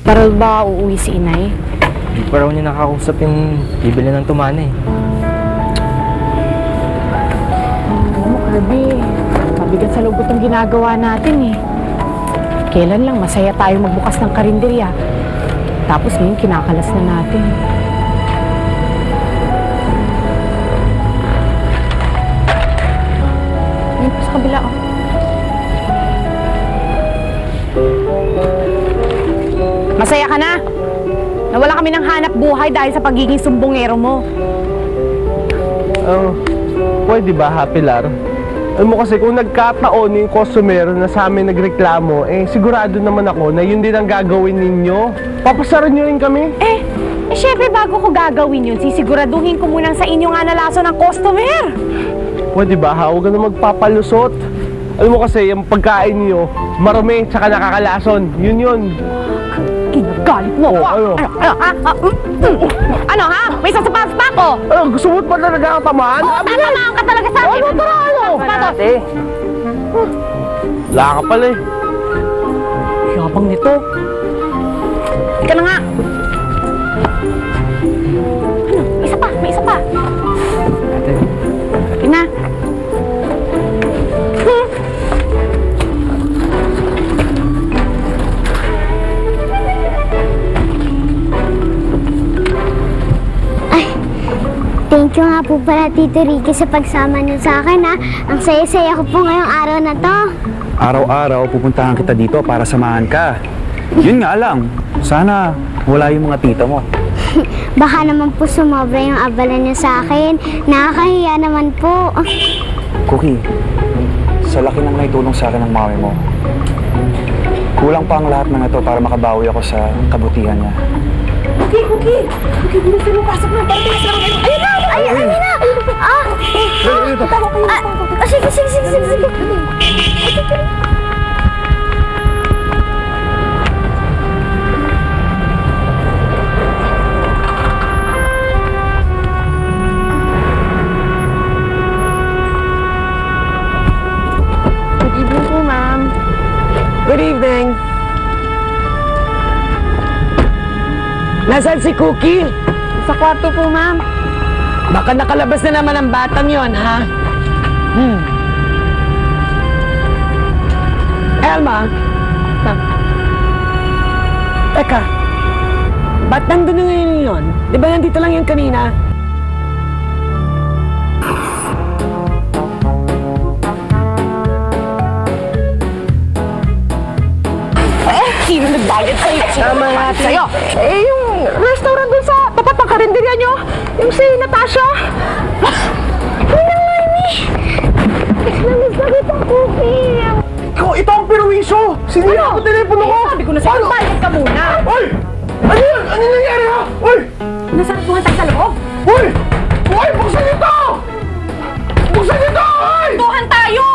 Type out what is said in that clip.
Para ba uuwi si inay? Hindi pa raw niya nakakausap yung bibili ng tumana eh. Alam mo, Kirby, mabigat sa loob itong ginagawa natin eh. Kailan lang masaya tayo magbukas ng karinderya. Tapos ngayon kinakalas na natin. Ayun po sa kabila oh. Masaya ka na? Nawala kami ng hanap buhay dahil sa pagiging sumbongero mo. Oh, pwede ba, Happy Lar? Alam mo kasi kung nagkataon yung customer na sa amin nagreklamo, sigurado naman ako na yun din ang gagawin ninyo. Papasaran nyo rin kami. Syempre bago ko gagawin yun, sisiguraduhin ko munang sa inyo nga nalaso ng customer. Pwede ba, ha? Huwag ka na magpapalusot. Alam mo kasi, yung pagkain niyo, marumi, tsaka nakakalason. Yun. Ginagalit mo ako. Ano ha? May sasapatos pa ako. Gusto mo pa talaga ang tamaan? Tatamaan ka talaga sa akin. Ate! Wala ka pala eh. Yabang nito. Ika na nga. Ano? Isa pa. May isa pa. Ate. Ina. Thank you nga po pala, Tito Ricky, sa pagsama niyo sa akin, ha. Ang saya-saya ko po ngayong araw na to. Araw-araw pupuntahan kita dito para samahan ka. Yun nga lang, sana wala yung mga tita mo. Baka naman po sumobra yung abala niyo sa akin. Nakakahiya naman po. Cookie, sa laki ng naitulong sa akin ng mami mo, kulang pa ang lahat ng ito para makabawi ako sa kabutihan niya. Cookie, bilisan mo. Pasok na. Parang lang kayo. Ayun na! Ayun na! Sige. Good evening po, ma'am. Good evening. Nasaan si Cookie? Sa kwarto po, ma'am. Baka nakalabas na naman ang batang yon, ha? Elma? Teka, ba't nandun na ngayon yun? Di ba nandito lang yan kanina? Sino nagbayad sa'yo? Tama natin. Sa'yo? Yung restaurant dun sa tapat ng karinderya nyo. Yung si Natasha. Namiss na kita, Cookie. Ito ang perwisyo! Sinira ko telepono ko! Sabi ko na sa'yo, bayad ka muna. Hoy! Ano yun? Ano nangyari, ha? Hoy! Nasarap mo tayo sa loob? Hoy! Hoy! Buksan nito! Buksan nito! Hoy! Tuhan tayo!